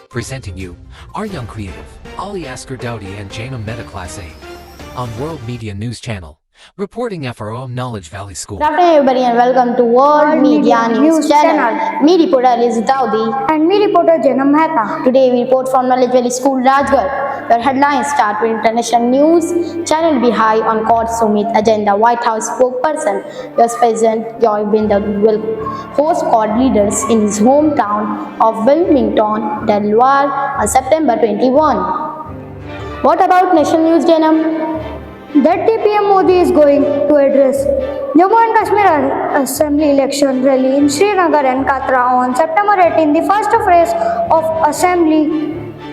Presenting you, our young creative, Ali Asker Dowdy and Janam Mehta Class A. On World Media News Channel, reporting FRO Knowledge Valley School. Good afternoon everybody and welcome to World Media News Channel. Me reporter is Daudi. And me reporter Janam Mehta. Today we report from Knowledge Valley School, Rajgarh, where headlines start with international news. Channel will be high on Quad Summit agenda. White House spokesperson, US President Joe Biden will host Quad leaders in his hometown of Wilmington, Delaware on September 21. What about national news, Janam? That PM Modi is going to address Jammu and Kashmir Assembly election rally in Srinagar and Katra on September 18. The first phase of Assembly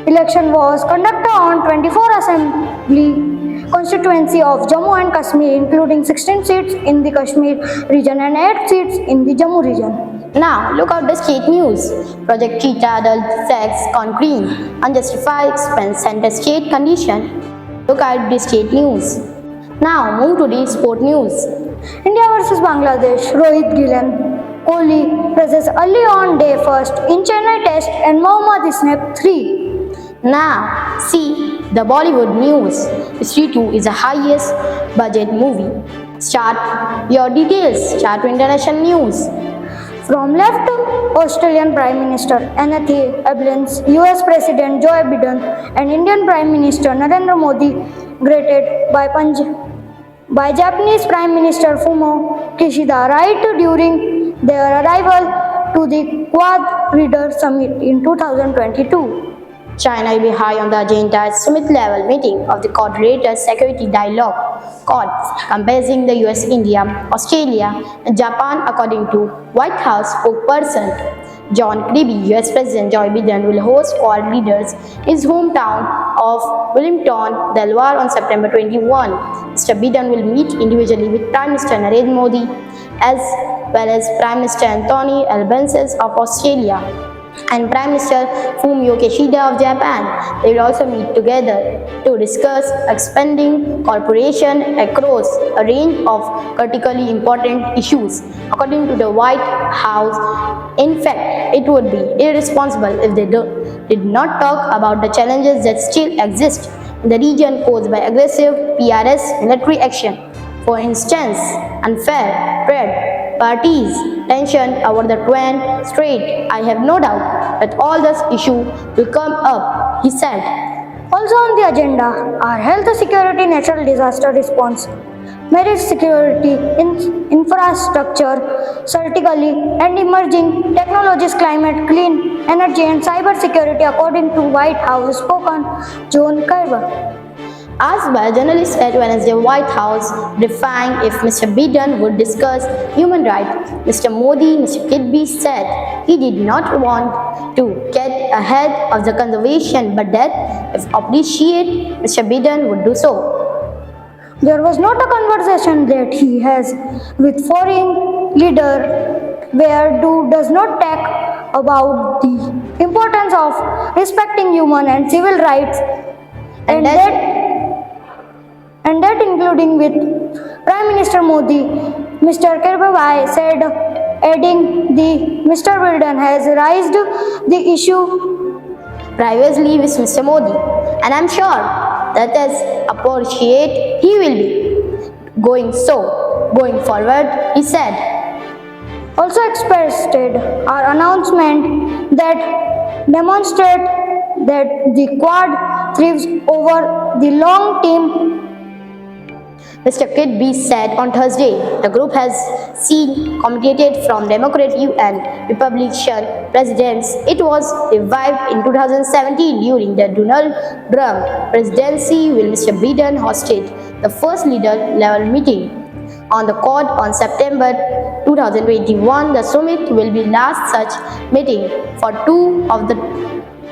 election was conducted on 24 Assembly constituency of Jammu and Kashmir, including 16 seats in the Kashmir region and 8 seats in the Jammu region. Now, look at the state news. Project Cheetah adult sex concrete, unjustified expense center state condition. Look at the state news. Now, move to the sport news. India vs Bangladesh. Rohit Gillen, Kohli presses early on day first in Chennai Test and Mohammad snap 3. Now, see the Bollywood news. Street 2 is the highest budget movie. Start your details. Start to international news. From left, Australian Prime Minister Anthony Albanese, US President Joe Biden and Indian Prime Minister Narendra Modi greeted by Japanese Prime Minister Fumio Kishida right during their arrival to the Quad Leader Summit in 2022. China will be high on the agenda at summit level meeting of the Quad Leaders Security Dialogue, Quad, comprising the US, India, Australia, and Japan, according to White House spokesperson John Kirby. US President Joe Biden will host Quad leaders in his hometown of Wilmington, Delaware on September 21. Mr. Biden will meet individually with Prime Minister Narendra Modi as well as Prime Minister Anthony Albanese of Australia and Prime Minister Fumio Kishida of Japan. They will also meet together to discuss expanding cooperation across a range of critically important issues. According to the White House, in fact, it would be irresponsible if they did not talk about the challenges that still exist in the region caused by aggressive PRS military action. For instance, unfair trade parties, tension over the Twain Strait. I have no doubt that all this issue will come up, he said. Also on the agenda are health security, natural disaster response, marriage security, infrastructure, strategically and emerging technologies, climate, clean energy and cyber security, according to White House spokesperson John Kirby. Asked by a journalist at Wednesday, White House defined if Mr. Biden would discuss human rights. Mr. Kirby said he did not want to get ahead of the conversation, but that if appreciate, Mr. Biden would do so. There was not a conversation that he has with foreign leader where does not talk about the importance of respecting human and civil rights and that including with Prime Minister Modi. Mr. Kirby said, adding Mr. Biden has raised the issue previously with Mr. Modi, and I'm sure that is appreciate he will be going forward, he said. Also expressed our announcement that demonstrate that the Quad thrives over the long term. Mr. Kirby said on Thursday, the group has seen communicated from Democrat and Republican presidents. It was revived in 2017 during the Donald Trump presidency when Mr. Biden hosted the first leader-level meeting on the Quad on September 2021. The summit will be last such meeting for two of the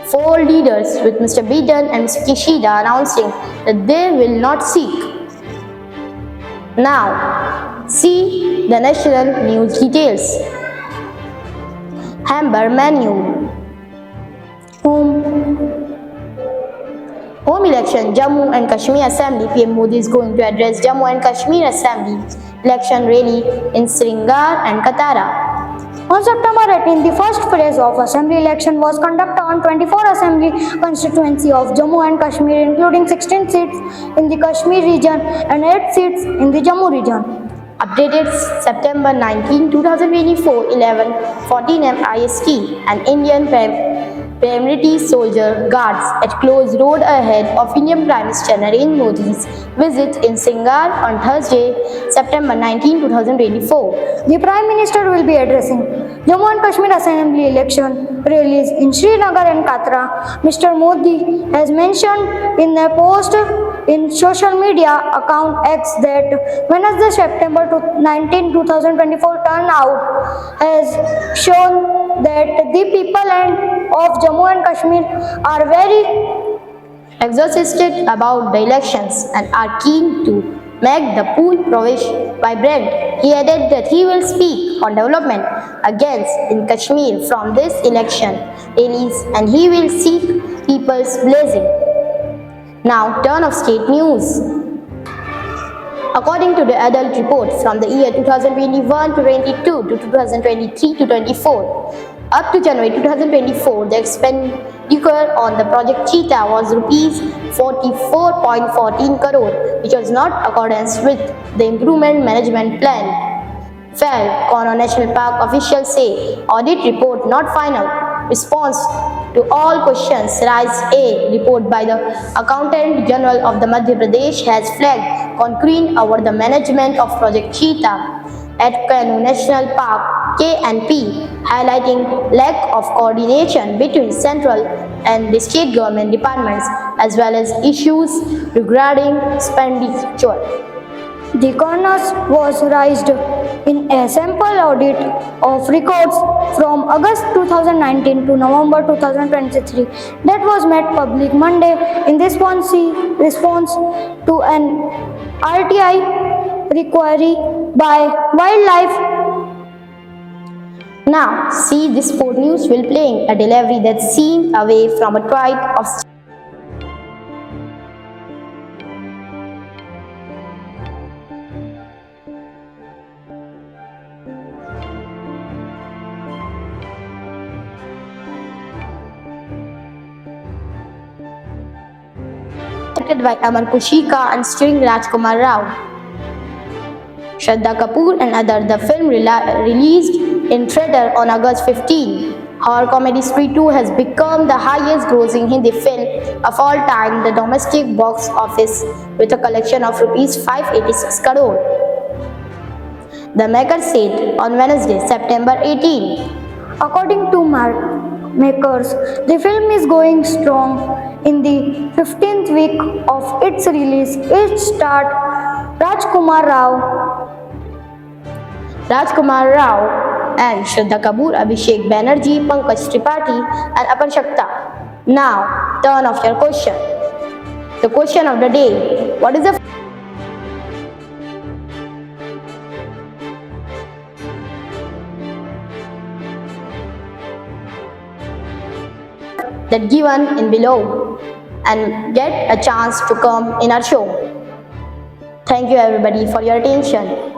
four leaders, with Mr. Biden and Mr. Kishida announcing that they will not seek. Now, see the national news details. Hamburg menu. Home election, Jammu and Kashmir Assembly. PM Modi is going to address Jammu and Kashmir Assembly election rally in Srinagar and Katara. On September 18, the first phase of assembly election was conducted on 24 assembly constituency of Jammu and Kashmir, including 16 seats in the Kashmir region and 8 seats in the Jammu region. Updated September 19, 2024, 11:14 am IST, an Indian paramilitary soldier guards at close road ahead of Indian Prime Minister Narendra Modi's visit in Singar on Thursday, September 19, 2024. The Prime Minister will be addressing Jammu and Kashmir Assembly election rallies in Srinagar and Katra. Mr. Modi has mentioned in a post in social media account X that Wednesday, September 19, 2024 turnout has shown that the people of Jammu and Kashmir are very Exhausted about the elections and are keen to make the pool Pravesh vibrant. He added that he will speak on development against in Kashmir from this election rallies and he will seek people's blessing. Now, turn of state news. According to the adult report from the year 2021 to 22 to 2023 to 24, up to January 2024, the expenditure on the project Cheetah was rupees 44.14 crore, which was not accordance with the improvement management plan. Fell, Kono National Park officials say, audit report not final. Response to all questions raised. A report by the Accountant General of the Madhya Pradesh has flagged concern over the management of Project Cheetah at Kanu National Park (KNP), highlighting lack of coordination between central and the state government departments, as well as issues regarding expenditure. The corners was raised in a sample audit of records from August 2019 to November 2023 that was made public Monday in response to an RTI inquiry by Wildlife. Now, see this sport news will playing a delivery that's seen away from a tribe of by Amar Kushika and starring Rajkumar Rao, Shraddha Kapoor and other. The film released in theatre on August 15. Horror Comedy Spree 2 has become the highest grossing Hindi film of all time, the domestic box office, with a collection of rupees 586 crore. The maker said on Wednesday, September 18. According to makers, the film is going strong in the 15th week of its release. It starred Rajkumar Rao and Shraddha Kapoor, Abhishek Banerjee, Pankaj Tripathi and Aparshakta. Now, turn of your question. The question of the day: what is the that given in below and get a chance to come in our show. Thank you everybody for your attention.